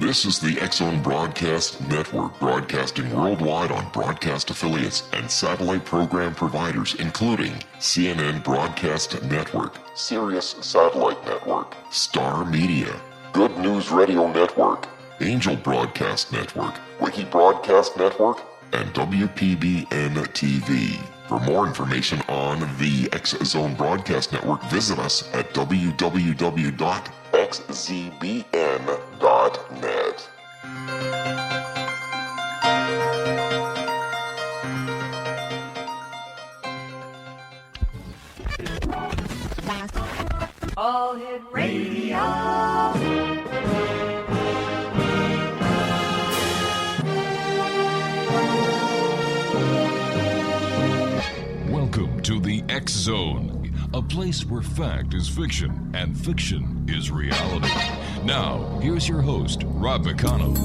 This is the X-Zone Broadcast Network, broadcasting worldwide on broadcast affiliates and satellite program providers, including CNN Broadcast Network, Sirius Satellite Network, Star Media, Good News Radio Network, Angel Broadcast Network, Wiki Broadcast Network, and WPBN TV. For more information on the X-Zone Broadcast Network, visit us at www.xzbn.net. All Hit Radio. Welcome to the X-Zone, a place where fact is fiction and fiction is reality. Now, here's your host, Rob McConnell.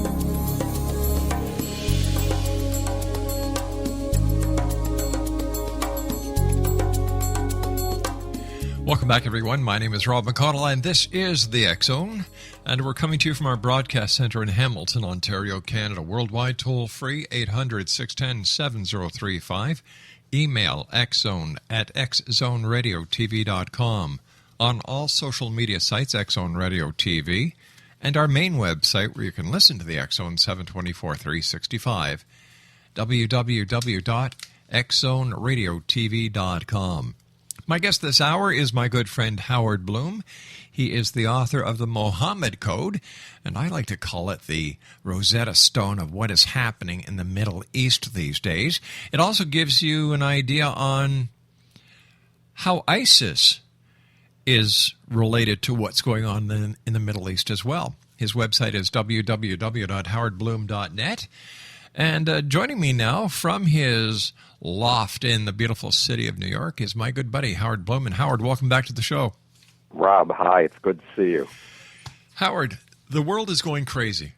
Welcome back, everyone. My name is Rob McConnell, and this is the X-Zone. And we're coming to you from our broadcast center in Hamilton, Ontario, Canada. Worldwide, toll-free, 800-610-7035. Email xzone@xzoneradiotv.com. On all social media sites, X-Zone Radio TV. And our main website, where you can listen to the X-Zone 724-365, www.xzoneradiotv.com. My guest this hour is my good friend Howard Bloom. He is the author of the Mohammed Code, and I like to call it the Rosetta Stone of what is happening in the Middle East these days. It also gives you an idea on how ISIS is related to what's going on in the Middle East as well. His website is www.howardbloom.net. And joining me now from his loft in the beautiful city of New York is my good buddy, Howard Bloom. And Howard, welcome back to the show. Rob, hi. It's good to see you. Howard, the world is going crazy.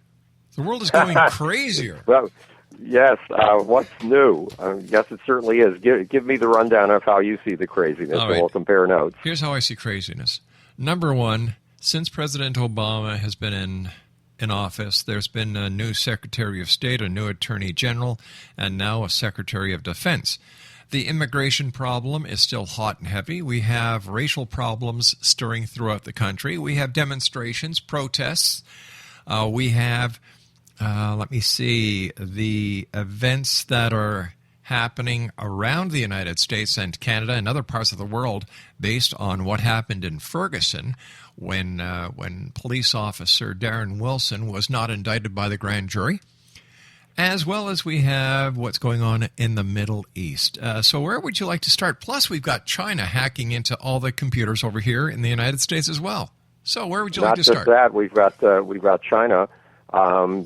The world is going crazier. Well, yes. What's new? Yes, it certainly is. Give me the rundown of how you see the craziness, All right. And we'll compare notes. Here's how I see craziness. Number one, since President Obama has been in office, there's been a new Secretary of State, a new Attorney General, and now a Secretary of Defense. The immigration problem is still hot and heavy. We have racial problems stirring throughout the country. We have demonstrations, protests. We have, the events that are happening around the United States and Canada and other parts of the world based on what happened in Ferguson when police officer Darren Wilson was not indicted by the grand jury, as well as we have what's going on in the Middle East. So where would you like to start? Plus, we've got China hacking into all the computers over here in the United States as well. So where would you like to start? Not just that, we've got China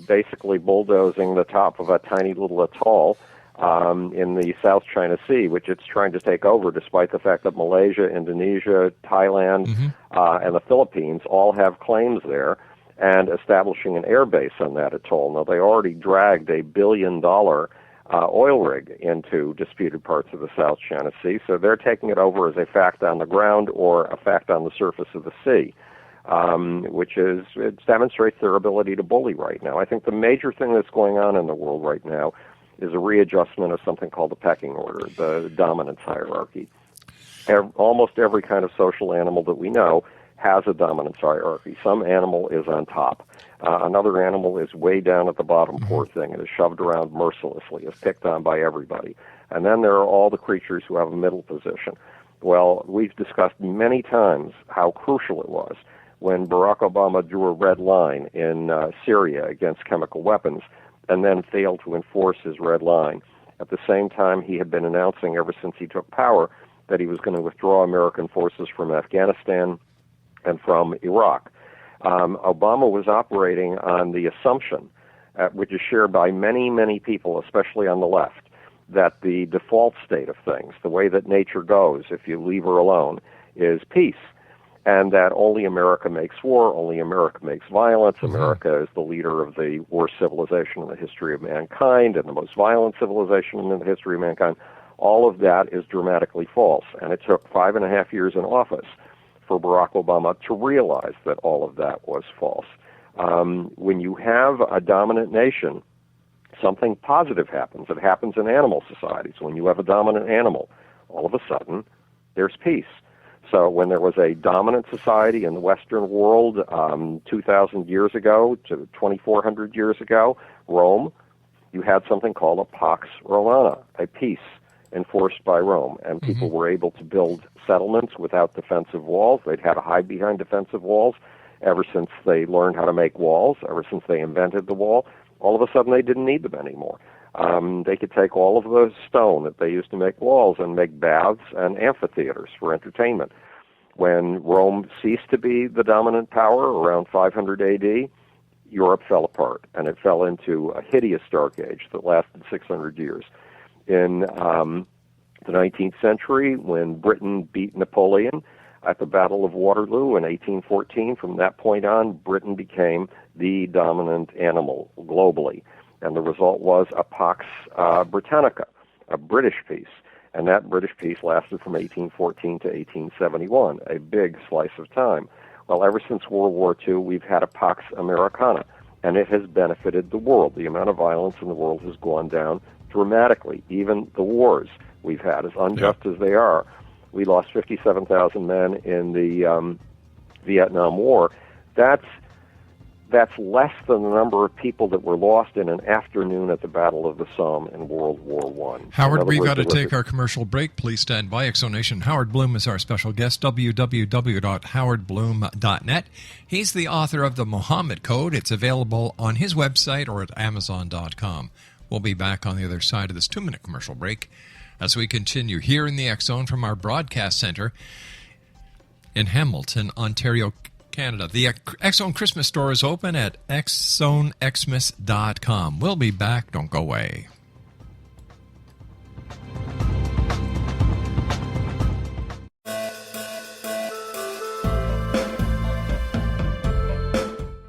basically bulldozing the top of a tiny little atoll in the South China Sea, which it's trying to take over, despite the fact that Malaysia, Indonesia, Thailand, and the Philippines all have claims there, and establishing an air base on that atoll. Now, they already dragged a $1 billion oil rig into disputed parts of the South China Sea, so they're taking it over as a fact on the ground or a fact on the surface of the sea, which it demonstrates their ability to bully right now. I think the major thing that's going on in the world right now is a readjustment of something called the pecking order, the dominance hierarchy. Almost every kind of social animal that we know has a dominance hierarchy. Some animal is on top. Another animal is way down at the bottom, poor thing, and is shoved around mercilessly, is picked on by everybody. And then there are all the creatures who have a middle position. Well, we've discussed many times how crucial it was when Barack Obama drew a red line in Syria against chemical weapons and then failed to enforce his red line. At the same time, he had been announcing ever since he took power that he was going to withdraw American forces from Afghanistan and from Iraq. Obama was operating on the assumption, which is shared by many, many people, especially on the left, that the default state of things, the way that nature goes if you leave her alone, is peace, and that only America makes war, only America makes violence. America is the leader of the worst civilization in the history of mankind and the most violent civilization in the history of mankind. All of that is dramatically false, and it took 5.5 years in office for Barack Obama to realize that all of that was false. When you have a dominant nation, something positive happens. It happens in animal societies. When you have a dominant animal, all of a sudden, there's peace. So when there was a dominant society in the Western world 2,000 years ago to 2,400 years ago, Rome, you had something called a pax romana, a peace enforced by Rome, and people were able to build settlements without defensive walls. They'd had to hide behind defensive walls ever since they learned how to make walls, ever since they invented the wall. All of a sudden, they didn't need them anymore. They could take all of the stone that they used to make walls and make baths and amphitheaters for entertainment. When Rome ceased to be the dominant power around 500 AD, Europe fell apart, and it fell into a hideous dark age that lasted 600 years. In the 19th century, when Britain beat Napoleon at the Battle of Waterloo in 1814, from that point on, Britain became the dominant animal globally. And the result was a Pax Britannica, a British peace. And that British peace lasted from 1814 to 1871, a big slice of time. Well, ever since World War II, we've had a Pax Americana, and it has benefited the world. The amount of violence in the world has gone down dramatically. Even the wars we've had, as unjust as they are. We lost 57,000 men in the Vietnam War. That's less than the number of people that were lost in an afternoon at the Battle of the Somme in World War I. Howard, we've got to take our commercial break. Please stand by. Exonation. Howard Bloom is our special guest, www.howardbloom.net. He's the author of the Muhammad Code. It's available on his website or at Amazon.com. We'll be back on the other side of this 2-minute commercial break as we continue here in the X Zone from our broadcast center in Hamilton, Ontario, Canada. The X Zone Christmas store is open at xzonexmas.com. We'll be back. Don't go away.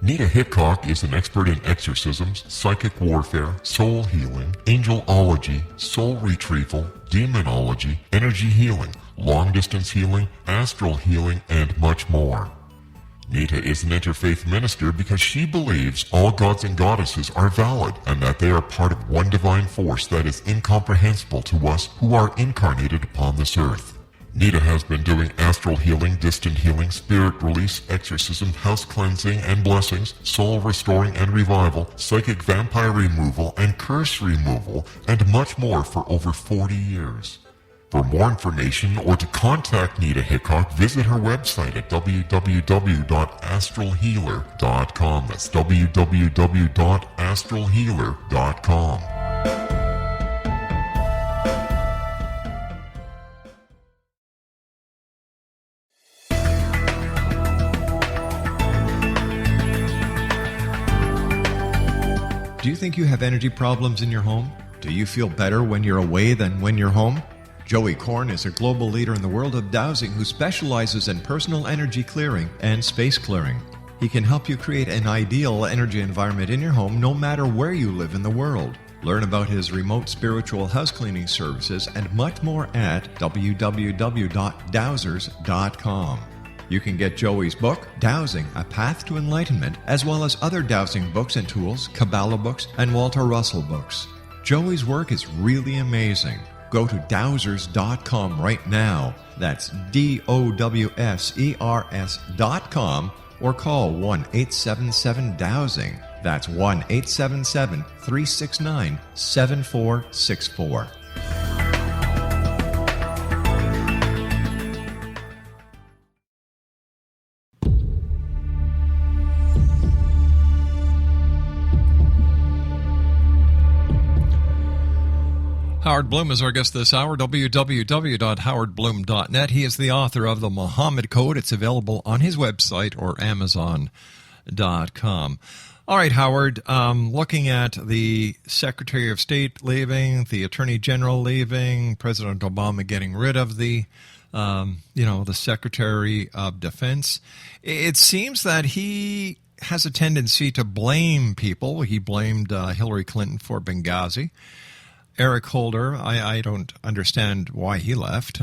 Nita Hickok is an expert in exorcisms, psychic warfare, soul healing, angelology, soul retrieval, demonology, energy healing, long-distance healing, astral healing, and much more. Nita is an interfaith minister because she believes all gods and goddesses are valid and that they are part of one divine force that is incomprehensible to us who are incarnated upon this earth. Nita has been doing astral healing, distant healing, spirit release, exorcism, house cleansing and blessings, soul restoring and revival, psychic vampire removal and curse removal, and much more for over 40 years. For more information or to contact Nita Hickok, visit her website at www.astralhealer.com. That's www.astralhealer.com. Do you think you have energy problems in your home? Do you feel better when you're away than when you're home? Joey Korn is a global leader in the world of dowsing who specializes in personal energy clearing and space clearing. He can help you create an ideal energy environment in your home no matter where you live in the world. Learn about his remote spiritual house cleaning services and much more at www.dowsers.com. You can get Joey's book, Dowsing, A Path to Enlightenment, as well as other dowsing books and tools, Kabbalah books, and Walter Russell books. Joey's work is really amazing. Go to dowsers.com right now. That's DOWSERS.com or call 1-877-DOWSING. That's 1-877-369-7464. Howard Bloom is our guest this hour, www.howardbloom.net. He is the author of the Muhammad Code. It's available on his website or Amazon.com. All right, Howard, looking at the Secretary of State leaving, the Attorney General leaving, President Obama getting rid of the Secretary of Defense, it seems that he has a tendency to blame people. He blamed Hillary Clinton for Benghazi. Eric Holder, I don't understand why he left,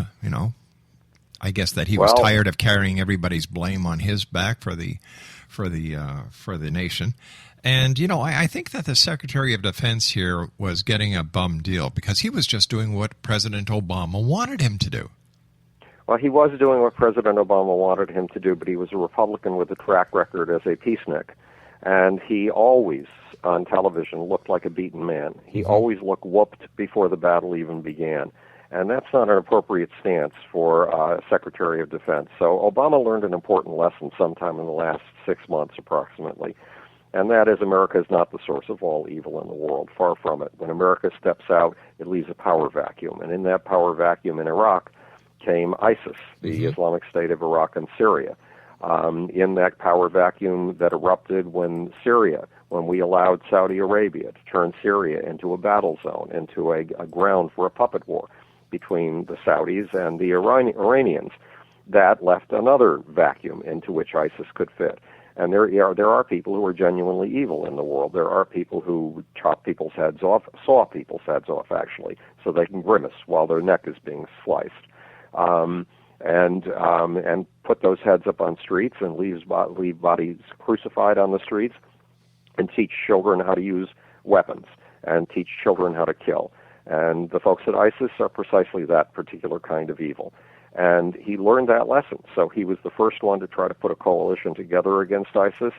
I guess that he was tired of carrying everybody's blame on his back for the nation. And, you know, I think that the Secretary of Defense here was getting a bum deal because he was just doing what President Obama wanted him to do. Well, he was doing what President Obama wanted him to do, but he was a Republican with a track record as a peacenik. And he always, on television, looked like a beaten man. He always looked whooped before the battle even began. And that's not an appropriate stance for Secretary of Defense. So Obama learned an important lesson sometime in the last 6 months approximately, and that is America is not the source of all evil in the world. Far from it. When America steps out, it leaves a power vacuum. And in that power vacuum in Iraq came ISIS, the Islamic State of Iraq and Syria. In that power vacuum that erupted when we allowed Saudi Arabia to turn Syria into a battle zone, into a ground for a puppet war between the Saudis and the Iranians, that left another vacuum into which ISIS could fit. And there are people who are genuinely evil in the world. There are people who chop people's heads off, saw people's heads off, actually, so they can grimace while their neck is being sliced. And put those heads up on streets and leave bodies crucified on the streets, and teach children how to use weapons and teach children how to kill. And the folks at ISIS are precisely that particular kind of evil. And he learned that lesson. So he was the first one to try to put a coalition together against ISIS.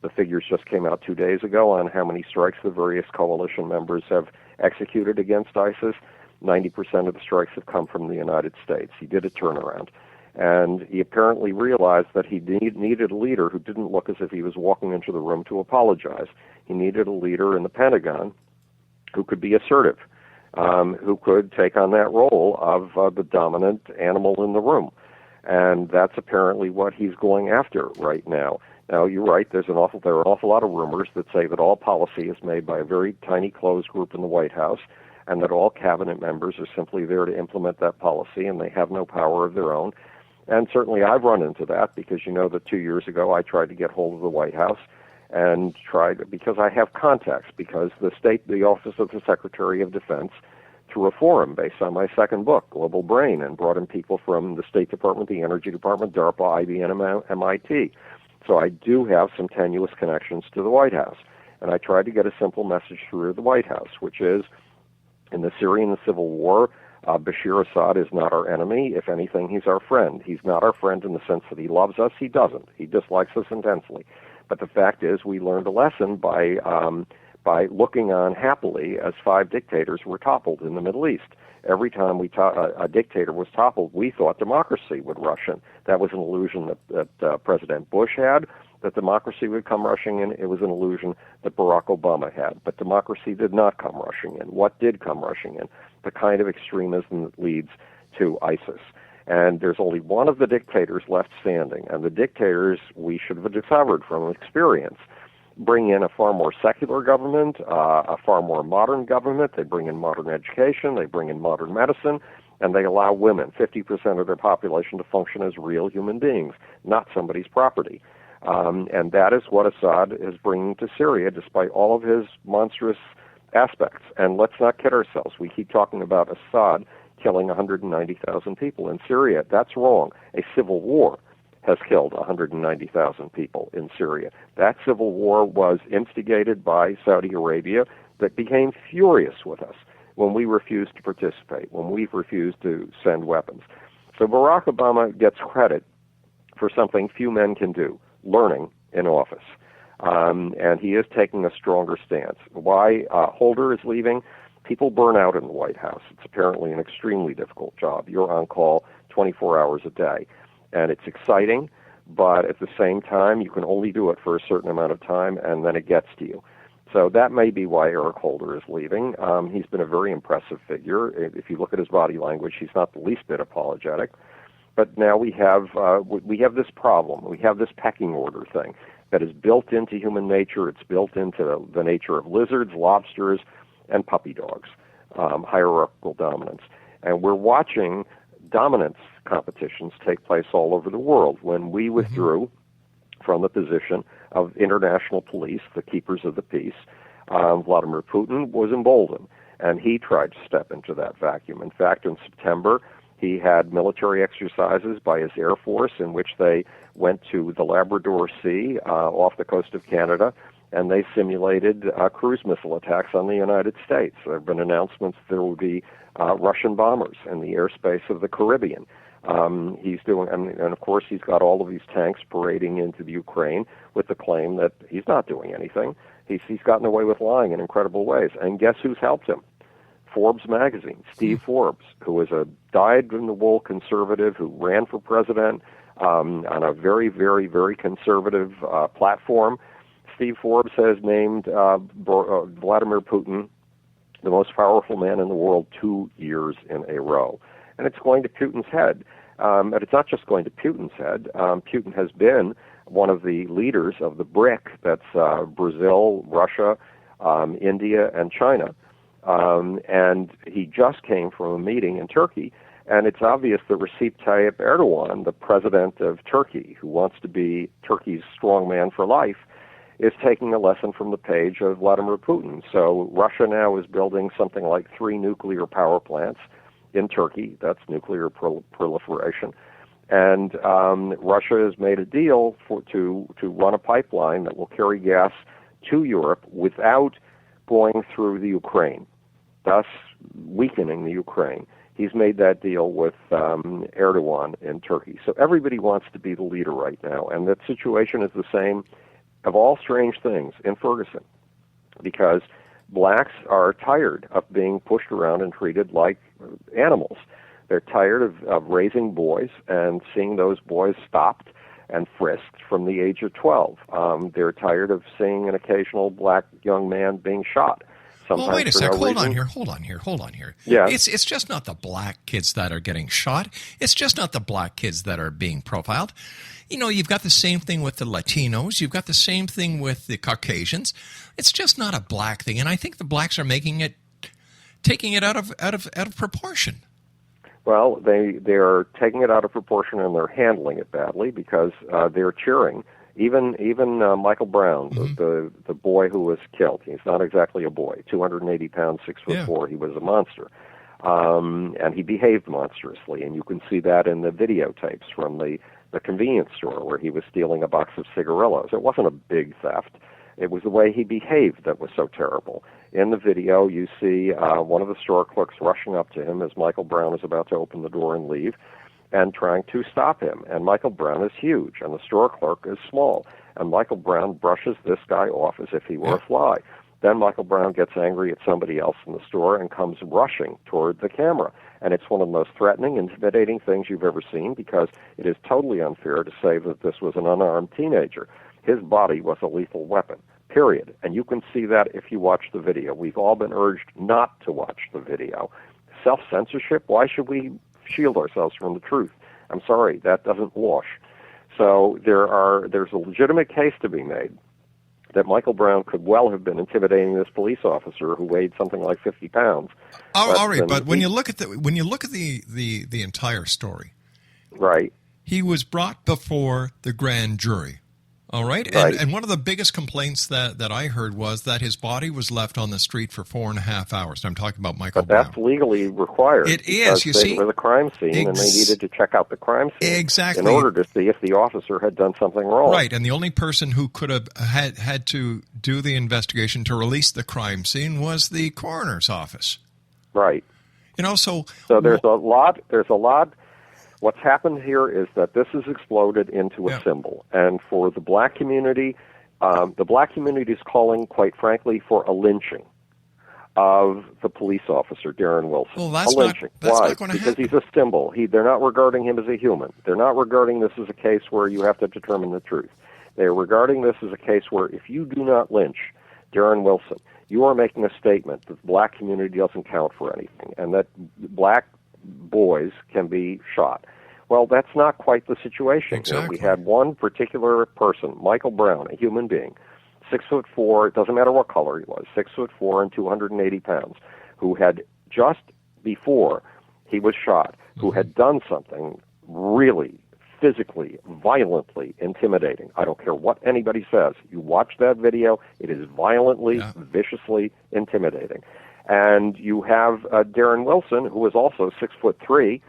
The figures just came out 2 days ago on how many strikes the various coalition members have executed against ISIS. 90% of the strikes have come from the United States. He did a turnaround. And he apparently realized that he needed a leader who didn't look as if he was walking into the room to apologize. He needed a leader in the Pentagon who could be assertive, who could take on that role of the dominant animal in the room. And that's apparently what he's going after right now. Now, you're right, there are an awful lot of rumors that say that all policy is made by a very tiny closed group in the White House, and that all cabinet members are simply there to implement that policy, and they have no power of their own. And certainly I've run into that, because you know that 2 years ago I tried to get hold of the White House, and because I have contacts, because the Office of the Secretary of Defense, through a forum based on my second book, Global Brain, and brought in people from the State Department, the Energy Department, DARPA, IBM, and MIT. So I do have some tenuous connections to the White House. And I tried to get a simple message through the White House, which is, in the Syrian civil war, Bashir Assad is not our enemy. If anything, he's our friend. He's not our friend in the sense that he loves us. He doesn't. He dislikes us intensely. But the fact is, we learned a lesson by looking on happily as 5 dictators were toppled in the Middle East. Every time a dictator was toppled, we thought democracy would rush in. That was an illusion that President Bush had, that democracy would come rushing in. It was an illusion that Barack Obama had. But democracy did not come rushing in. What did come rushing in? The kind of extremism that leads to ISIS. And there's only one of the dictators left standing. And the dictators, we should have discovered from experience, bring in a far more secular government, a far more modern government. They bring in modern education. They bring in modern medicine. And they allow women, 50% of their population, to function as real human beings, not somebody's property. And that is what Assad is bringing to Syria, despite all of his monstrous aspects. And let's not kid ourselves. We keep talking about Assad killing 190,000 people in Syria. That's wrong. A civil war has killed 190,000 people in Syria. That civil war was instigated by Saudi Arabia, that became furious with us when we refused to participate, when we refused to send weapons. So Barack Obama gets credit for something few men can do, learning in office. And he is taking a stronger stance. Why Holder is leaving? People burn out in the White House. It's apparently an extremely difficult job. You're on call 24 hours a day. And it's exciting, but at the same time, you can only do it for a certain amount of time, and then it gets to you. So that may be why Eric Holder is leaving. He's been a very impressive figure. If you look at his body language, he's not the least bit apologetic. But now we have this problem. We have this pecking order thing that is built into human nature. It's built into the nature of lizards, lobsters, and puppy dogs, hierarchical dominance. And we're watching dominance competitions take place all over the world. When we withdrew from the position of international police, the keepers of the peace, Vladimir Putin was emboldened, and he tried to step into that vacuum. In fact, in September, He had military exercises by his Air Force in which they went to the Labrador Sea off the coast of Canada, and they simulated cruise missile attacks on the United States. There have been announcements there will be Russian bombers in the airspace of the Caribbean. He's doing, and of course, he's got all of these tanks parading into the Ukraine with the claim that he's not doing anything. He's gotten away with lying in incredible ways. And guess who's helped him? Forbes magazine, Steve Forbes, who is a dyed-in-the-wool conservative who ran for president on a very, very, very conservative platform. Steve Forbes has named Vladimir Putin the most powerful man in the world 2 years in a row. And it's going to Putin's head. But it's not just going to Putin's head. Putin has been one of the leaders of the BRIC, that's Brazil, Russia, India, and China. And he just came from a meeting in Turkey, and it's obvious that Recep Tayyip Erdogan, the president of Turkey, who wants to be Turkey's strongman for life, is taking a lesson from the page of Vladimir Putin. So Russia now is building something like 3 nuclear power plants in Turkey. That's nuclear proliferation. And Russia has made a deal to run a pipeline that will carry gas to Europe without going through the Ukraine, thus weakening the Ukraine. He's made that deal with Erdogan in Turkey. So everybody wants to be the leader right now, and that situation is the same, of all strange things, in Ferguson, because blacks are tired of being pushed around and treated like animals. They're tired of raising boys and seeing those boys stopped and frisked from the age of 12. They're tired of seeing an occasional black young man being shot. Well, wait a sec. Hold on here. Yeah. It's just not the black kids that are getting shot. It's just not the black kids that are being profiled. You know, you've got the same thing with the Latinos. You've got the same thing with the Caucasians. It's just not a black thing, and I think the blacks are taking it out of proportion. Well, they're taking it out of proportion, and they're handling it badly because they're cheering. Even Michael Brown, the boy who was killed. He's not exactly a boy. 280 pounds, 6'4". He was a monster, and he behaved monstrously. And you can see that in the videotapes from the convenience store where he was stealing a box of cigarillos. It wasn't a big theft. It was the way he behaved that was so terrible. In the video, you see one of the store clerks rushing up to him as Michael Brown is about to open the door and leave, and trying to stop him. And Michael Brown is huge, and the store clerk is small. And Michael Brown brushes this guy off as if he were a fly. Then Michael Brown gets angry at somebody else in the store and comes rushing toward the camera. And it's one of the most threatening, intimidating things you've ever seen, because it is totally unfair to say that this was an unarmed teenager. His body was a lethal weapon, period. And you can see that if you watch the video. We've all been urged not to watch the video. Self-censorship? Why should we shield ourselves from the truth? I'm sorry, that doesn't wash. So there's a legitimate case to be made that Michael Brown could well have been intimidating this police officer who weighed something like 50 pounds. All right, but when you look at the entire story, right, he was brought before the grand jury. All right? And one of the biggest complaints that I heard was that his body was left on the street for 4.5 hours. I'm talking about Michael Brown. But that's legally required. It is, you see. It was a crime scene, and they needed to check out the crime scene in order to see if the officer had done something wrong. Right, and the only person who could have had to do the investigation to release the crime scene was the coroner's office. Right. You know, so there's a lot. What's happened here is that this has exploded into a symbol. And for the black community is calling, quite frankly, for a lynching of the police officer, Darren Wilson. Well, that's lynching. Why? Not going to happen. Because he's a symbol. They're not regarding him as a human. They're not regarding this as a case where you have to determine the truth. They're regarding this as a case where if you do not lynch Darren Wilson, you are making a statement that the black community doesn't count for anything and that black boys can be shot. Well, that's not quite the situation. Exactly. We had one particular person, Michael Brown, a human being, 6'4", it doesn't matter what color he was, 6'4" and 280 pounds, who had just before he was shot, who had done something really physically, violently intimidating. I don't care what anybody says. You watch that video, it is violently, viciously intimidating. And you have Darren Wilson, who is also 6'3",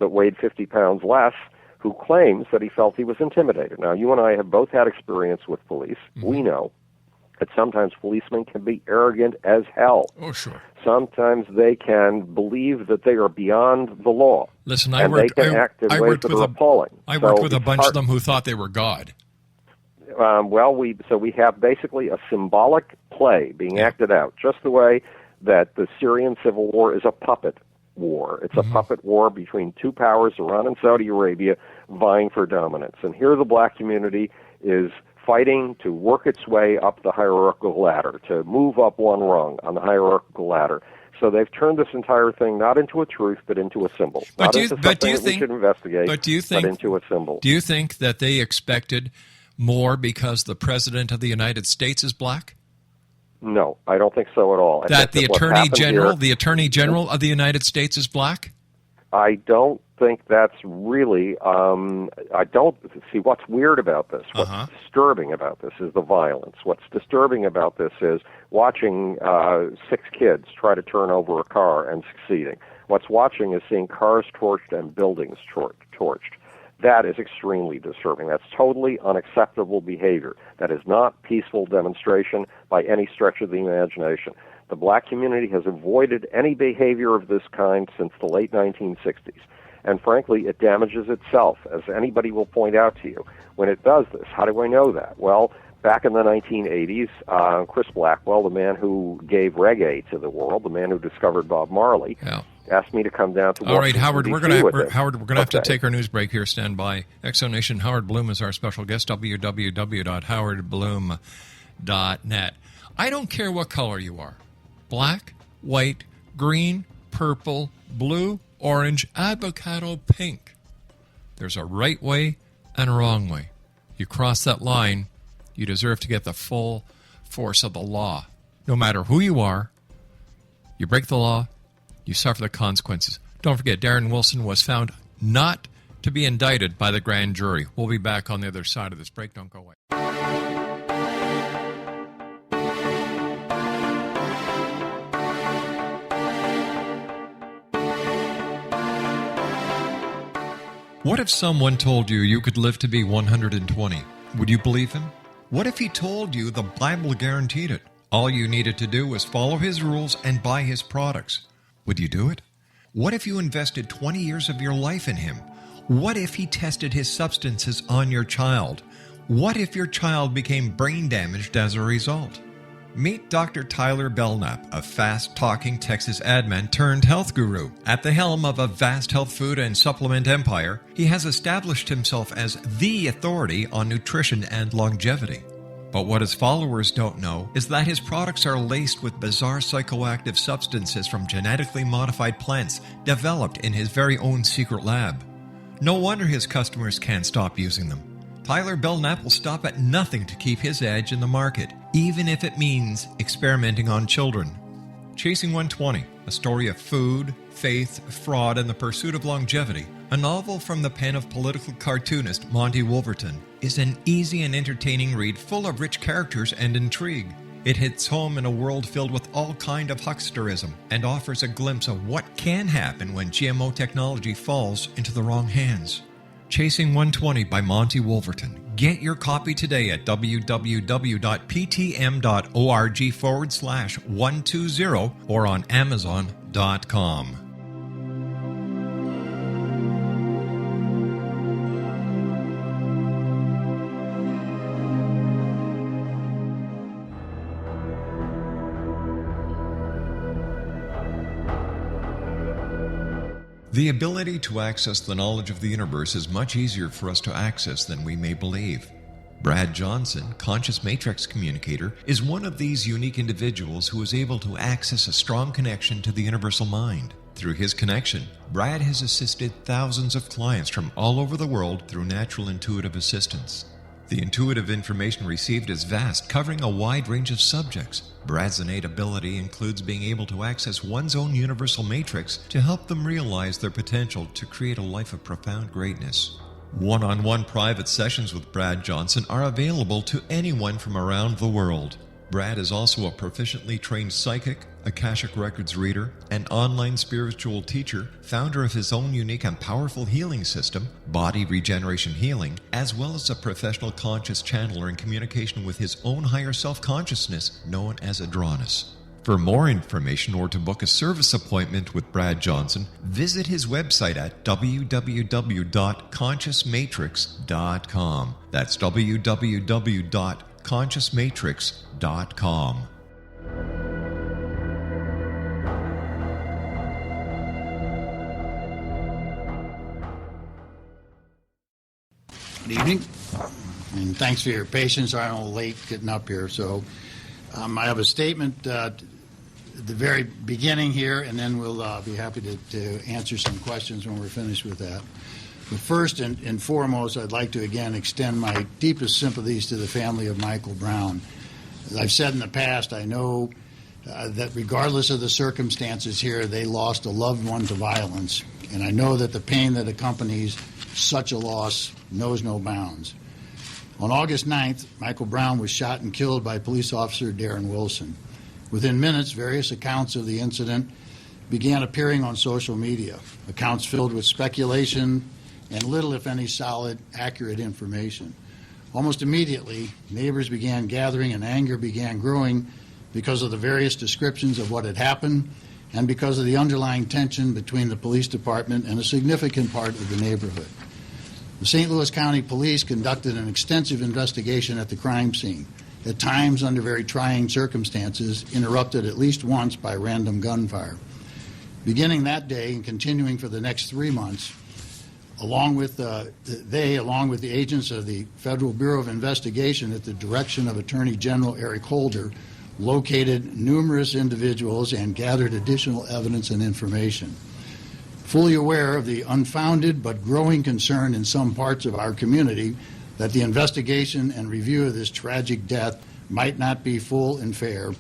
that weighed 50 pounds less who claims that he felt he was intimidated. Now, you and I have both had experience with police. Mm-hmm. We know that sometimes policemen can be arrogant as hell. Oh, sure. Sometimes they can believe that they are beyond the law. Listen, I worked with a bunch of them who thought they were God. We have basically a symbolic play being acted out, just the way that the Syrian civil war is a puppet war. It's a puppet war between two powers, Iran and Saudi Arabia, vying for dominance. And here the black community is fighting to work its way up the hierarchical ladder, to move up one rung on the hierarchical ladder. So they've turned this entire thing not into a truth, but into a symbol. Not into something that we should investigate, but into a symbol. Do you think that they expected more because the President of the United States is black? No, I don't think so at all. That the Attorney General of the United States is black? I don't think that's really, I don't see what's weird about this. What's disturbing about this is the violence. What's disturbing about this is watching 6 kids try to turn over a car and succeeding. What's watching is seeing cars torched and buildings torched. That is extremely disturbing. That's totally unacceptable behavior. That is not peaceful demonstration by any stretch of the imagination. The black community has avoided any behavior of this kind since the late 1960s. And frankly, it damages itself, as anybody will point out to you. When it does this, how do I know that? Well, back in the 1980s, Chris Blackwell, the man who gave reggae to the world, the man who discovered Bob Marley, asked me to come down to Washington, All right, Howard, we're going to have to Okay. take our news break here. Stand by. Exonation, Howard Bloom is our special guest, www.howardbloom.net. I don't care what color you are. Black, white, green, purple, blue, orange, avocado, pink. There's a right way and a wrong way. You cross that line, you deserve to get the full force of the law. No matter who you are, you break the law, you suffer the consequences. Don't forget, Darren Wilson was found not to be indicted by the grand jury. We'll be back on the other side of this break. Don't go away. What if someone told you you could live to be 120? Would you believe him? What if he told you the Bible guaranteed it? All you needed to do was follow his rules and buy his products. Would you do it? What if you invested 20 years of your life in him? What if he tested his substances on your child? What if your child became brain damaged as a result? Meet Dr. Tyler Belknap, a fast-talking Texas admin turned health guru. At the helm of a vast health food and supplement empire, he has established himself as the authority on nutrition and longevity. But what his followers don't know is that his products are laced with bizarre psychoactive substances from genetically modified plants developed in his very own secret lab. No wonder his customers can't stop using them. Tyler Belknap will stop at nothing to keep his edge in the market, even if it means experimenting on children. Chasing 120, a story of food, faith, fraud, and the pursuit of longevity, a novel from the pen of political cartoonist Monty Wolverton, is an easy and entertaining read full of rich characters and intrigue. It hits home in a world filled with all kind of hucksterism and offers a glimpse of what can happen when GMO technology falls into the wrong hands. Chasing 120 by Monty Wolverton. Get your copy today at www.ptm.org/120 or on Amazon.com. The ability to access the knowledge of the universe is much easier for us to access than we may believe. Brad Johnson, conscious matrix communicator, is one of these unique individuals who is able to access a strong connection to the universal mind. Through his connection, Brad has assisted thousands of clients from all over the world through natural intuitive assistance. The intuitive information received is vast, covering a wide range of subjects. Brad's innate ability includes being able to access one's own universal matrix to help them realize their potential to create a life of profound greatness. One-on-one private sessions with Brad Johnson are available to anyone from around the world. Brad is also a proficiently trained psychic, Akashic Records reader, an online spiritual teacher, founder of his own unique and powerful healing system, Body Regeneration Healing, as well as a professional conscious channeler in communication with his own higher self-consciousness known as Adronis. For more information or to book a service appointment with Brad Johnson, visit his website at www.consciousmatrix.com. That's www.consciousmatrix.com. Good evening, and thanks for your patience. I'm a little late getting up here, so I have a statement at the very beginning here, and then we'll be happy to answer some questions when we're finished with that. But first and foremost, I'd like to again extend my deepest sympathies to the family of Michael Brown. As I've said in the past, I know that regardless of the circumstances here, they lost a loved one to violence, and I know that the pain that accompanies such a loss knows no bounds. On August 9th, Michael Brown was shot and killed by police officer Darren Wilson. Within minutes, various accounts of the incident began appearing on social media, accounts filled with speculation and little, if any, solid, accurate information. Almost immediately, neighbors began gathering and anger began growing because of the various descriptions of what had happened and because of the underlying tension between the police department and a significant part of the neighborhood. The St. Louis County Police conducted an extensive investigation at the crime scene, at times under very trying circumstances, interrupted at least once by random gunfire. Beginning that day and continuing for the next 3 months, along with the agents of the Federal Bureau of Investigation at the direction of Attorney General Eric Holder, located numerous individuals and gathered additional evidence and information. Fully aware of the unfounded but growing concern in some parts of our community that the investigation and review of this tragic death might not be full and fair,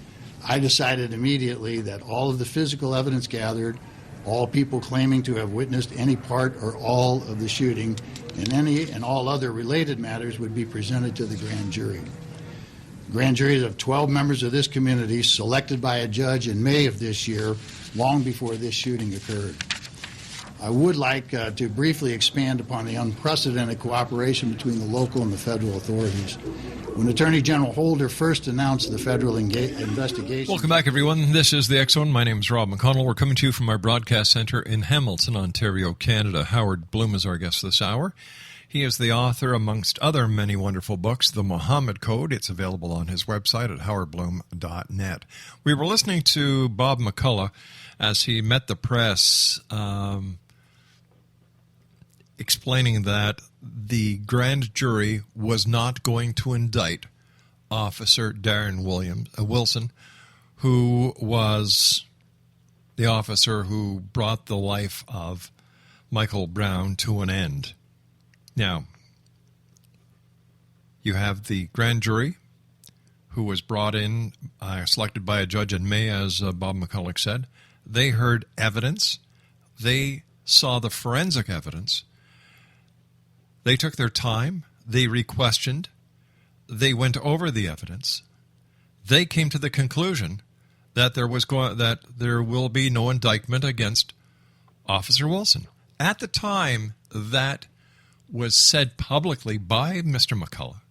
I decided immediately that all of the physical evidence gathered, all people claiming to have witnessed any part or all of the shooting, and any and all other related matters would be presented to the grand jury. Grand juries of 12 members of this community selected by a judge in May of this year, long before this shooting occurred. I would like to briefly expand upon the unprecedented cooperation between the local and the federal authorities. When Attorney General Holder first announced the federal investigation... Welcome back, everyone. This is the X-Zone. My name is Rob McConnell. We're coming to you from our broadcast center in Hamilton, Ontario, Canada. Howard Bloom is our guest this hour. He is the author, amongst other many wonderful books, The Muhammad Code. It's available on his website at howardbloom.net. We were listening to Bob McCullough as he met the press... explaining that the grand jury was not going to indict Officer Darren Wilson, who was the officer who brought the life of Michael Brown to an end. Now, you have the grand jury who was brought in, selected by a judge in May, as Bob McCullough said. They heard evidence. They saw the forensic evidence. They took their time, they re-questioned, they went over the evidence. They came to the conclusion that there will be no indictment against Officer Wilson. At the time that was said publicly by Mr. McCullough,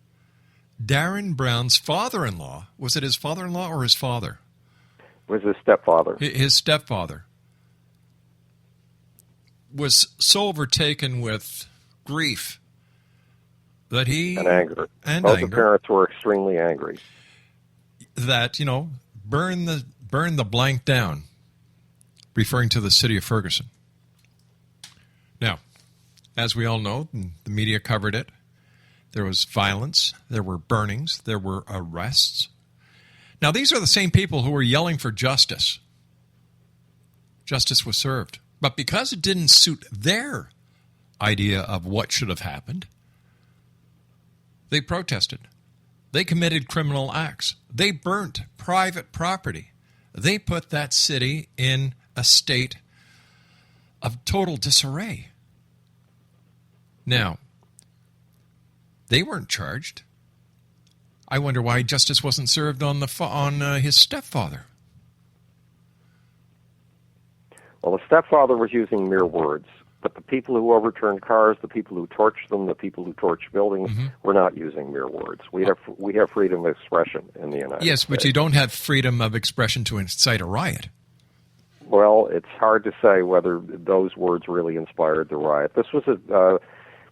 Darren Brown's father-in-law, was it his father-in-law or his father? It was his stepfather. His stepfather was so overtaken with grief that he... And anger. And both anger. The parents were extremely angry. That, burn the blank down, referring to the city of Ferguson. Now, as we all know, the media covered it. There was violence, there were burnings, there were arrests. Now, these are the same people who were yelling for justice. Justice was served. But because it didn't suit their idea of what should have happened, they protested. They committed criminal acts. They burnt private property. They put that city in a state of total disarray. Now, they weren't charged. I wonder why justice wasn't served on his stepfather. Well, the stepfather was using mere words, but the people who overturned cars, the people who torched them, the people who torched buildings were not using mere words. We have freedom of expression in the United States. Yes, but you don't have freedom of expression to incite a riot. Well, it's hard to say whether those words really inspired the riot. This was a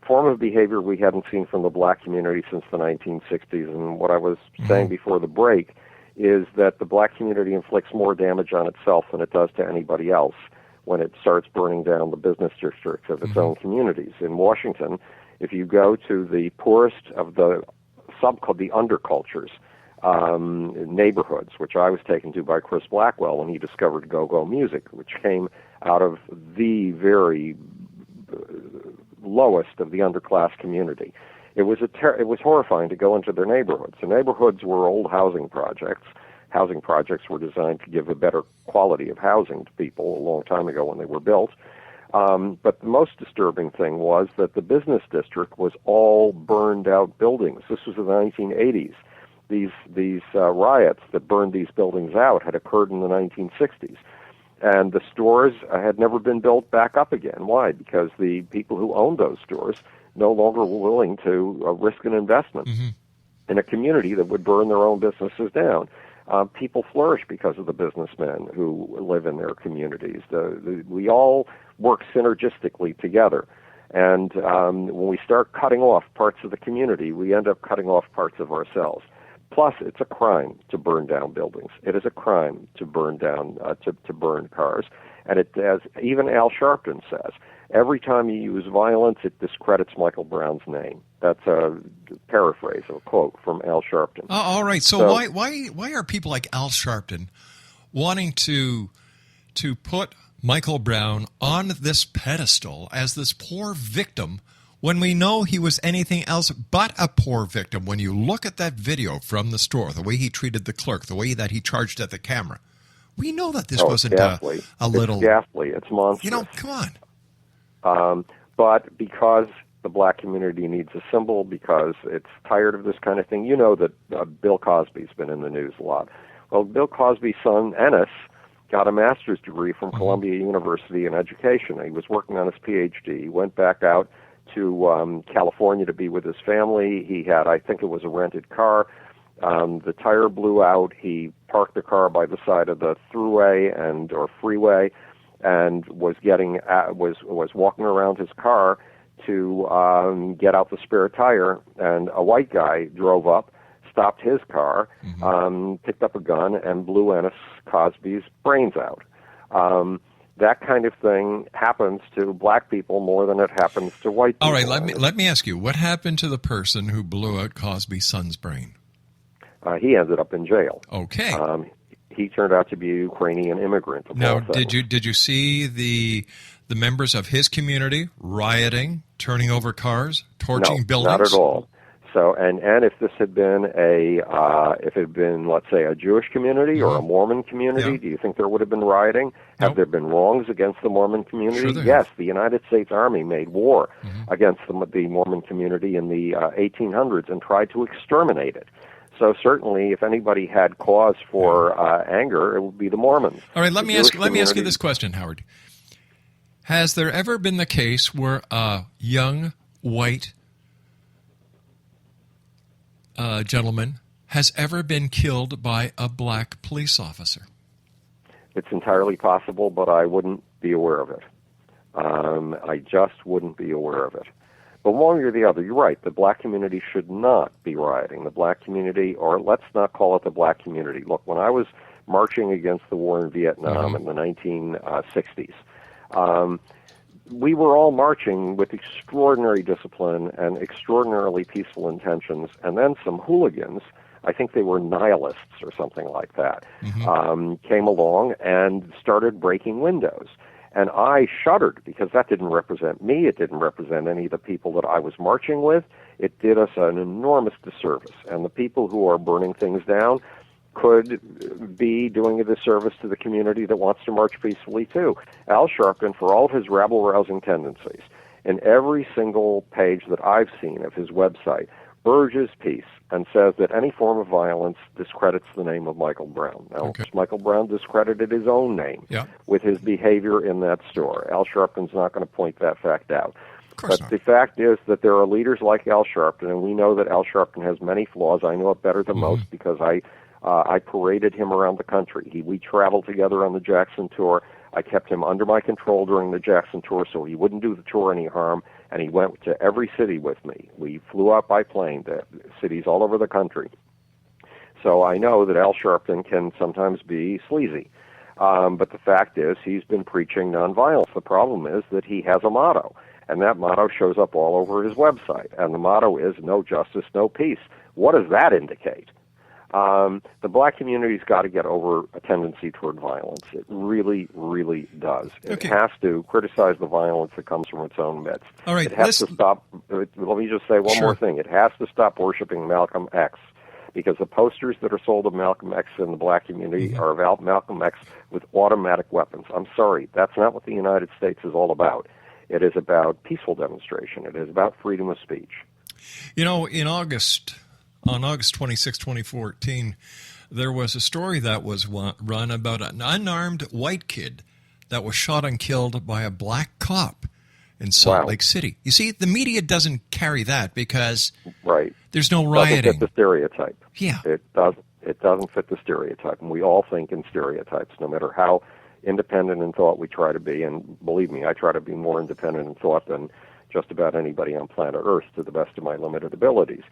form of behavior we hadn't seen from the black community since the 1960s, and what I was saying before the break is that the black community inflicts more damage on itself than it does to anybody else when it starts burning down the business districts of its own communities. In Washington, if you go to the poorest of the the undercultures, neighborhoods, which I was taken to by Chris Blackwell when he discovered go-go music, which came out of the very lowest of the underclass community. It was horrifying to go into their neighborhoods. The neighborhoods were old housing projects. Housing projects were designed to give a better quality of housing to people a long time ago when they were built. But the most disturbing thing was that the business district was all burned out buildings. This was in the 1980s. These riots that burned these buildings out had occurred in the 1960s. And the stores had never been built back up again. Why? Because the people who owned those stores no longer were willing to risk an investment in a community that would burn their own businesses down. People flourish because of the businessmen who live in their communities. We all work synergistically together. And when we start cutting off parts of the community, we end up cutting off parts of ourselves. Plus, it's a crime to burn down buildings. It is a crime to burn down, to burn cars. And it, as even Al Sharpton says, every time you use violence, it discredits Michael Brown's name. That's a paraphrase of a quote from Al Sharpton. Oh, all right. So why are people like Al Sharpton wanting to put Michael Brown on this pedestal as this poor victim when we know he was anything else but a poor victim? When you look at that video from the store, the way he treated the clerk, the way that he charged at the camera, we know that this wasn't a little... It's ghastly. It's monstrous. You know, come on. But because the black community needs a symbol, because it's tired of this kind of thing, you know that Bill Cosby's been in the news a lot. Well, Bill Cosby's son, Ennis, got a master's degree from Columbia University in education. He was working on his PhD. He went back out to California to be with his family. He had, I think it was a rented car. The tire blew out. He parked the car by the side of the thruway or freeway, and was walking around his car to get out the spare tire. And a white guy drove up, stopped his car, picked up a gun, and blew Ennis Cosby's brains out. That kind of thing happens to black people more than it happens to white people. All right, let me ask you, what happened to the person who blew out Cosby's son's brain? He ended up in jail. Okay. He turned out to be a Ukrainian immigrant. Now, did you see the members of his community rioting, turning over cars, torching buildings? No, not at all. So, and if this had been let's say, a Jewish community or a Mormon community, do you think there would have been rioting? Have there been wrongs against the Mormon community? Sure yes, the United States Army made war against the Mormon community in the 1800s and tried to exterminate it. So certainly, if anybody had cause for anger, it would be the Mormons. All right, let me ask you this question, Howard. Has there ever been the case where a young white gentleman has ever been killed by a black police officer? It's entirely possible, but I wouldn't be aware of it. I just wouldn't be aware of it. But one way or the other, you're right, the black community should not be rioting. The black community, or let's not call it the black community. Look, when I was marching against the war in Vietnam in the 1960s, we were all marching with extraordinary discipline and extraordinarily peaceful intentions, and then some hooligans, I think they were nihilists or something like that, came along and started breaking windows. And I shuddered because that didn't represent me. It didn't represent any of the people that I was marching with. It did us an enormous disservice. And the people who are burning things down could be doing a disservice to the community that wants to march peacefully, too. Al Sharpton, for all of his rabble-rousing tendencies, in every single page that I've seen of his website, urges peace and says that any form of violence discredits the name of Michael Brown. Now, Michael Brown discredited his own name with his behavior in that store. Al Sharpton's not going to point that fact out. But the fact is that there are leaders like Al Sharpton, and we know that Al Sharpton has many flaws. I know it better than most because I paraded him around the country. We traveled together on the Jackson tour. I kept him under my control during the Jackson tour so he wouldn't do the tour any harm, and he went to every city with me. We flew out by plane to cities all over the country. So I know that Al Sharpton can sometimes be sleazy. But the fact is he's been preaching nonviolence. The problem is that he has a motto, and that motto shows up all over his website. And the motto is no justice, no peace. What does that indicate? The black community's got to get over a tendency toward violence. It really, really does. It has to criticize the violence that comes from its own midst. All right, it has to stop. Let me just say one more thing. It has to stop worshiping Malcolm X, because the posters that are sold of Malcolm X in the black community are about Malcolm X with automatic weapons. I'm sorry, that's not what the United States is all about. It is about peaceful demonstration. It is about freedom of speech. You know, on August 26, 2014, there was a story that was run about an unarmed white kid that was shot and killed by a black cop in Salt Lake City. You see, the media doesn't carry that because there's no rioting. Doesn't fit the stereotype. Yeah. It doesn't fit the stereotype, and we all think in stereotypes, no matter how independent in thought we try to be. And believe me, I try to be more independent in thought than just about anybody on planet Earth to the best of my limited abilities.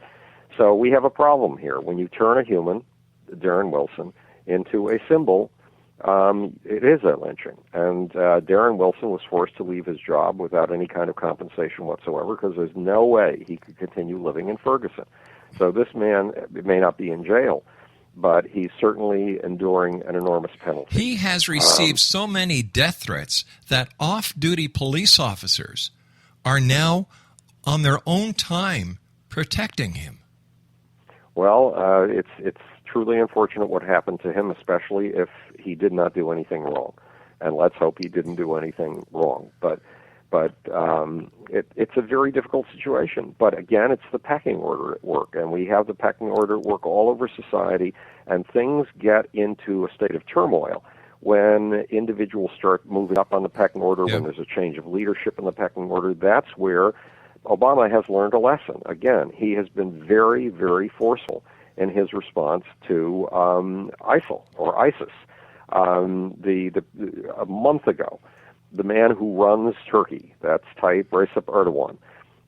So we have a problem here. When you turn a human, Darren Wilson, into a symbol, it is a lynching. And Darren Wilson was forced to leave his job without any kind of compensation whatsoever because there's no way he could continue living in Ferguson. So this man may not be in jail, but he's certainly enduring an enormous penalty. He has received so many death threats that off-duty police officers are now on their own time protecting him. Well, it's truly unfortunate what happened to him, especially if he did not do anything wrong. And let's hope he didn't do anything wrong. But it's a very difficult situation. But again, it's the pecking order at work, and we have the pecking order at work all over society, and things get into a state of turmoil when individuals start moving up on the pecking order, when there's a change of leadership in the pecking order. That's where Obama has learned a lesson. Again, he has been very, very forceful in his response to ISIL or ISIS. A month ago, the man who runs Turkey, that's Tayyip Recep Erdogan,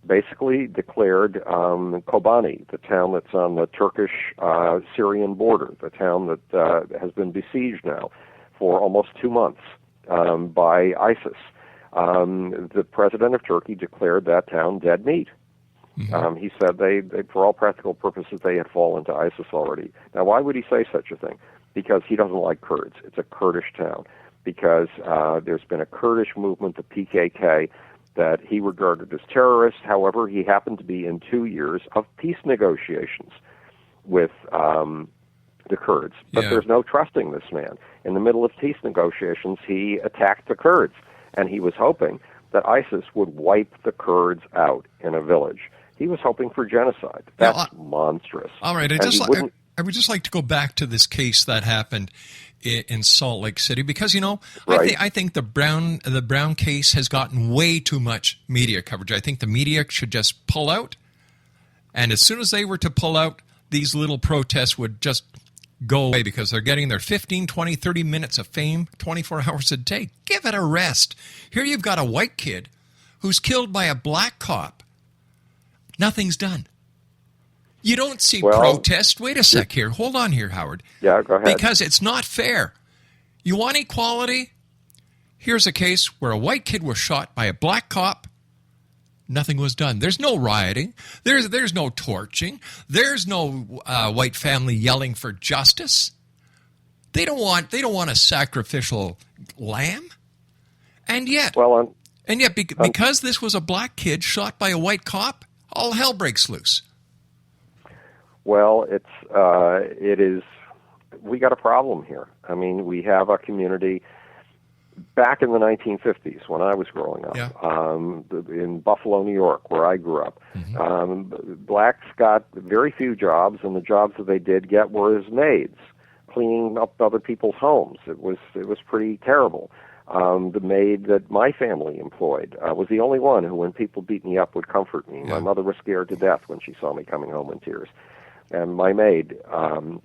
basically declared Kobani, the town that's on the Turkish-Syrian border, the town that has been besieged now for almost 2 months by ISIS. The president of Turkey declared that town dead meat. He said they, for all practical purposes, they had fallen to ISIS already. Now, why would he say such a thing? Because he doesn't like Kurds. It's a Kurdish town. Because there's been a Kurdish movement, the PKK, that he regarded as terrorists. However, he happened to be in 2 years of peace negotiations with the Kurds. But there's no trusting this man. In the middle of peace negotiations, he attacked the Kurds. And he was hoping that ISIS would wipe the Kurds out in a village. He was hoping for genocide. That's monstrous. All right. I would just like to go back to this case that happened in Salt Lake City because, you know, I think the Brown case has gotten way too much media coverage. I think the media should just pull out. And as soon as they were to pull out, these little protests would just go away because they're getting their 15, 20, 30 minutes of fame 24 hours a day. Give it a rest. Here you've got a white kid who's killed by a black cop. Nothing's done. You don't see protest. Wait a sec here. Hold on here, Howard. Yeah, go ahead. Because it's not fair. You want equality? Here's a case where a white kid was shot by a black cop. Nothing was done. There's no rioting. There's no torching. There's no white family yelling for justice. They don't want a sacrificial lamb. And yet, because this was a black kid shot by a white cop, all hell breaks loose. Well, it is. We got a problem here. I mean, we have a community Back in the 1950s, when I was growing up, in Buffalo, New York, where I grew up, blacks got very few jobs, and the jobs that they did get were as maids, cleaning up other people's homes. It was pretty terrible. The maid that my family employed was the only one who, when people beat me up, would comfort me. My mother was scared to death when she saw me coming home in tears, and my maid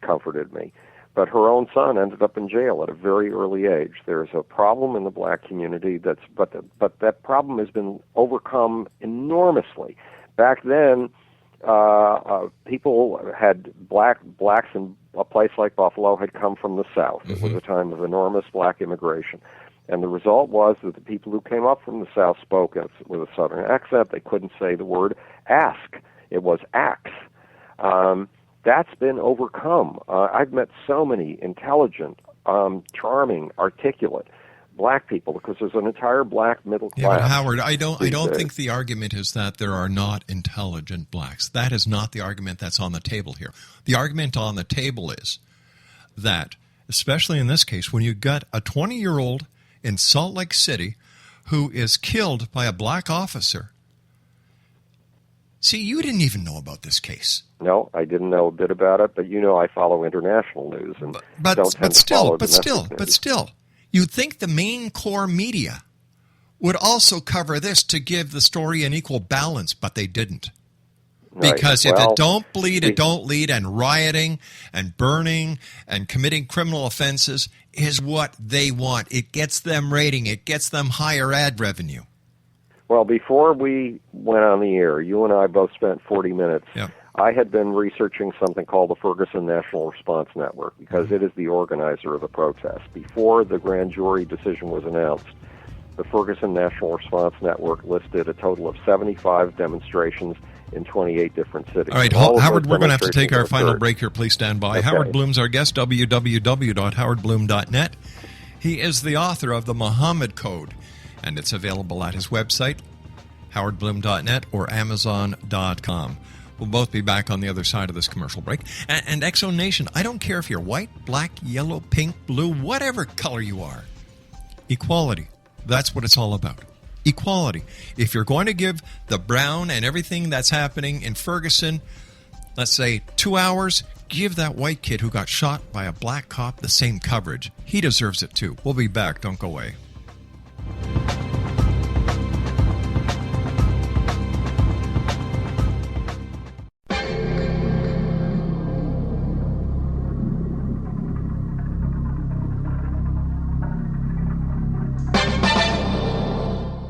comforted me. But her own son ended up in jail at a very early age. There's a problem in the black community but that problem has been overcome enormously. Back then, people had blacks in a place like Buffalo had come from the South. It was a time of enormous black immigration. And the result was that the people who came up from the South spoke with a Southern accent. They couldn't say the word ask. It was axe. That's been overcome. I've met so many intelligent, charming, articulate black people because there's an entire black middle class. Yeah, but Howard, I don't think the argument is that there are not intelligent blacks. That is not the argument that's on the table here. The argument on the table is that, especially in this case, when you got a 20-year-old in Salt Lake City who is killed by a black officer. See, you didn't even know about this case. No, I didn't know a bit about it, but I follow international news and don't tend to follow domestic news. But still, you'd think the main core media would also cover this to give the story an equal balance, but they didn't. Because if it don't bleed, it don't lead, and rioting and burning and committing criminal offenses is what they want. It gets them rating. It gets them higher ad revenue. Well, before we went on the air, you and I both spent 40 minutes. Yep. I had been researching something called the Ferguson National Response Network because it is the organizer of the protest. Before the grand jury decision was announced, the Ferguson National Response Network listed a total of 75 demonstrations in 28 different cities. All right, Howard, we're going to have to take our final break here. Please stand by. Okay. Howard Bloom's our guest, www.howardbloom.net. He is the author of the Muhammad Code, and it's available at his website, howardbloom.net or amazon.com. We'll both be back on the other side of this commercial break. And Exo Nation, I don't care if you're white, black, yellow, pink, blue, whatever color you are. Equality. That's what it's all about. Equality. If you're going to give the brown and everything that's happening in Ferguson, let's say 2 hours, give that white kid who got shot by a black cop the same coverage. He deserves it too. We'll be back. Don't go away.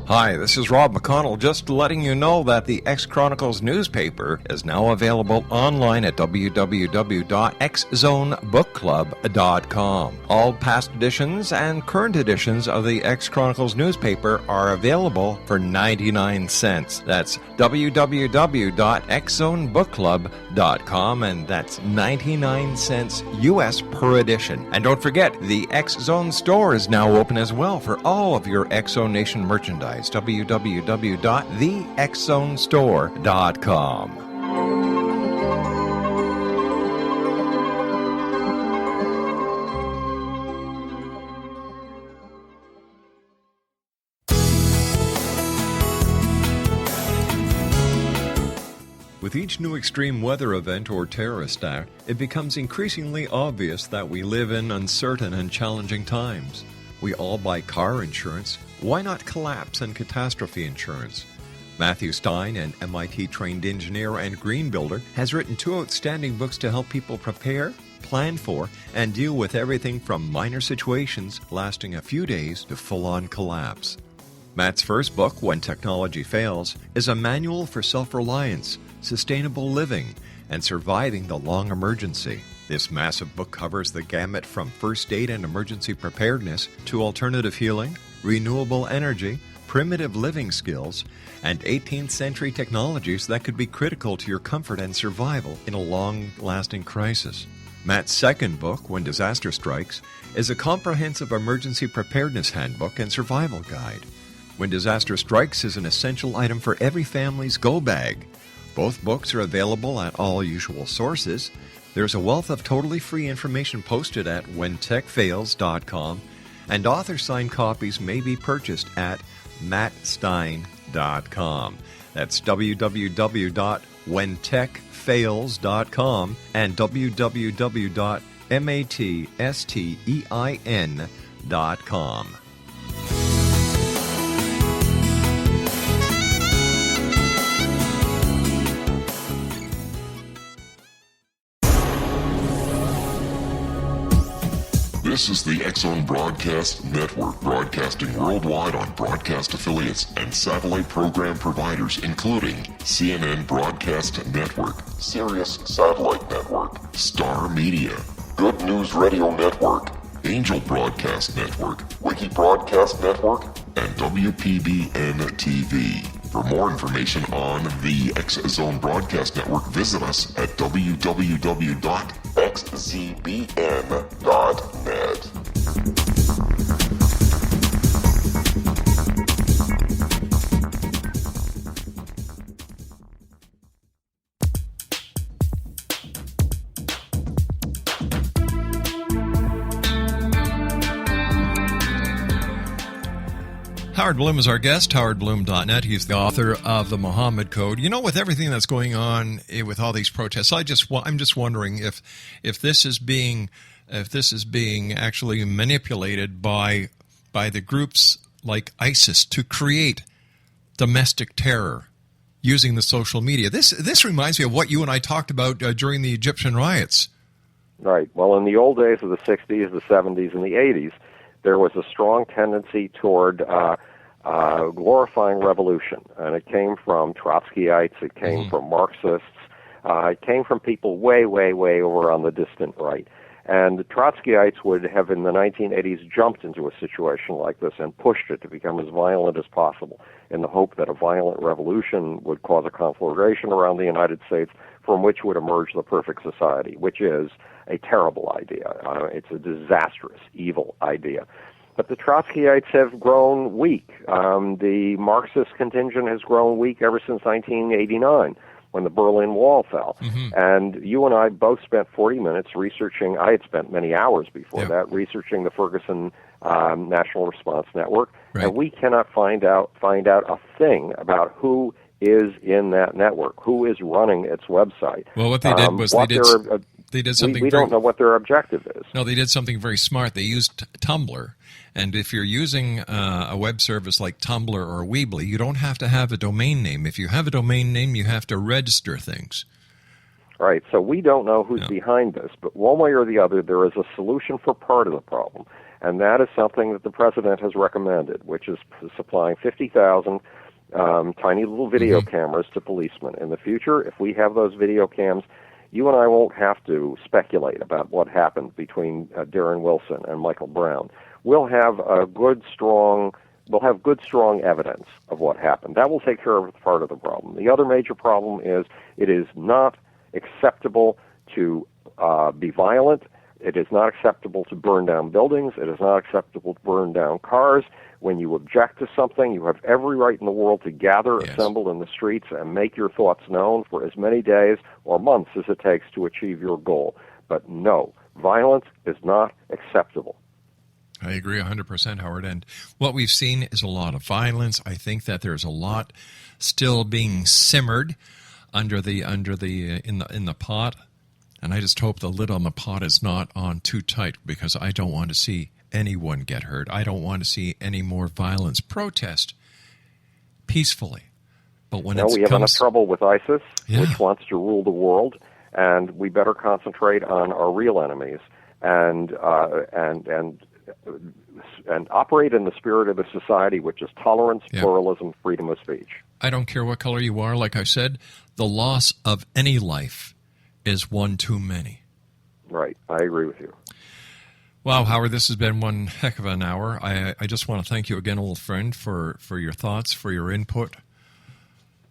Hi, this is Rob McConnell, just letting you know that the X-Chronicles newspaper is now available online at www.xzonebookclub.com. All past editions and current editions of the X-Chronicles newspaper are available for 99 cents. That's www.xzonebookclub.com, and that's 99 cents U.S. per edition. And don't forget, the X-Zone store is now open as well for all of your Exo Nation merchandise. www.thexzonestore.com. With each new extreme weather event or terrorist act, it becomes increasingly obvious that we live in uncertain and challenging times. We all buy car insurance. Why not collapse and catastrophe insurance? Matthew Stein, an MIT-trained engineer and green builder, has written 2 outstanding books to help people prepare, plan for, and deal with everything from minor situations lasting a few days to full-on collapse. Matt's first book, When Technology Fails, is a manual for self-reliance, sustainable living, and surviving the long emergency. This massive book covers the gamut from first aid and emergency preparedness to alternative healing, renewable energy, primitive living skills, and 18th century technologies that could be critical to your comfort and survival in a long-lasting crisis. Matt's second book, When Disaster Strikes, is a comprehensive emergency preparedness handbook and survival guide. When Disaster Strikes is an essential item for every family's go bag. Both books are available at all usual sources. There's a wealth of totally free information posted at whentechfails.com, and author-signed copies may be purchased at mattstein.com. That's www.whentechfails.com and www.mattstein.com. This is the X-Zone Broadcast Network, broadcasting worldwide on broadcast affiliates and satellite program providers, including CNN Broadcast Network, Sirius Satellite Network, Star Media, Good News Radio Network, Angel Broadcast Network, Wiki Broadcast Network, and WPBN TV. For more information on the X-Zone Broadcast Network, visit us at www.xzbn.net. Howard Bloom is our guest, howardbloom.net. He's the author of the Muhammad Code. You know, with everything that's going on with all these protests, I'm just wondering if this is being actually manipulated by the groups like ISIS to create domestic terror using the social media. This reminds me of what you and I talked about during the Egyptian riots. Right. Well, in the old days of the 60s, the 70s, and the 80s, there was a strong tendency toward glorifying revolution, and it came from Trotskyites, it came from Marxists, it came from people way, way, way over on the distant right. And the Trotskyites would have, in the 1980s, jumped into a situation like this and pushed it to become as violent as possible in the hope that a violent revolution would cause a conflagration around the United States from which would emerge the perfect society, which is a terrible idea. It's a disastrous, evil idea. But the Trotskyites have grown weak. The Marxist contingent has grown weak ever since 1989, when the Berlin Wall fell. And you and I both spent 40 minutes researching, I had spent many hours before that, researching the Ferguson National Response Network, and we cannot find out a thing about who is in that network, who is running its website. Well, what they did was they did something. We don't know what their objective is. No, they did something very smart. They used Tumblr. And if you're using a web service like Tumblr or Weebly, you don't have to have a domain name. If you have a domain name, you have to register things. Right. So we don't know who's behind this, but one way or the other, there is a solution for part of the problem, and that is something that the president has recommended, which is supplying 50,000 tiny little video cameras to policemen. In the future, if we have those video cams, you and I won't have to speculate about what happened between Darren Wilson and Michael Brown. We'll have good, strong evidence of what happened. That will take care of part of the problem. The other major problem is it is not acceptable to be violent. It is not acceptable to burn down buildings. It is not acceptable to burn down cars. When you object to something, you have every right in the world to gather, assemble in the streets, and make your thoughts known for as many days or months as it takes to achieve your goal. But no, violence is not acceptable. I agree 100%, Howard. And what we've seen is a lot of violence. I think that there's a lot still being simmered in the pot. And I just hope the lid on the pot is not on too tight, because I don't want to see anyone get hurt. I don't want to see any more violence. Protest peacefully. But when we have enough trouble with ISIS, which wants to rule the world, and we better concentrate on our real enemies and operate in the spirit of a society which is tolerance, pluralism, freedom of speech. I don't care what color you are. Like I said, the loss of any life is one too many. Right. I agree with you. Wow, Howard, this has been one heck of an hour. I just want to thank you again, old friend, for your thoughts, for your input.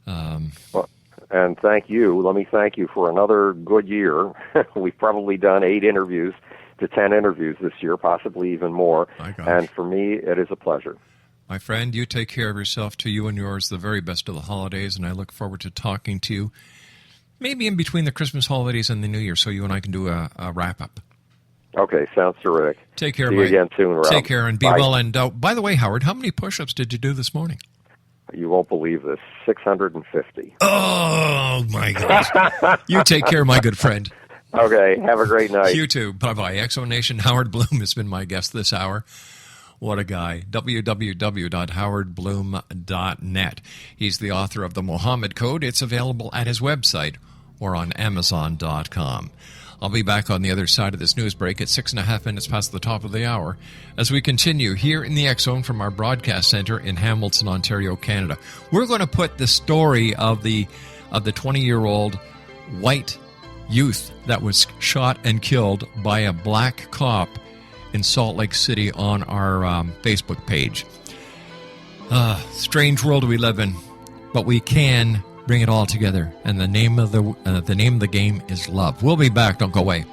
Well, and thank you. Let me thank you for another good year. We've probably done 8 interviews to 10 interviews this year, possibly even more. And for me, it is a pleasure. My friend, you take care of yourself. To you and yours, the very best of the holidays, and I look forward to talking to you maybe in between the Christmas holidays and the New Year, so you and I can do a wrap-up. Okay, sounds terrific. Take care, See you again soon, Rob. Take care and be Bye. well. And by the way, Howard, how many push-ups did you do this morning? You won't believe this, 650. Oh, my gosh. You take care, my good friend. Okay, have a great night. You too. Bye-bye. Exo Nation, Howard Bloom has been my guest this hour. What a guy. www.howardbloom.net. He's the author of The Mohammed Code. It's available at his website or on Amazon.com. I'll be back on the other side of this news break at 6.5 minutes past the top of the hour as we continue here in the X Zone from our broadcast center in Hamilton, Ontario, Canada. We're going to put the story of the 20-year-old white youth that was shot and killed by a black cop in Salt Lake City on our Facebook page. Strange world we live in, but we can bring it all together. And the name of the game is love. We'll be back. Don't go away.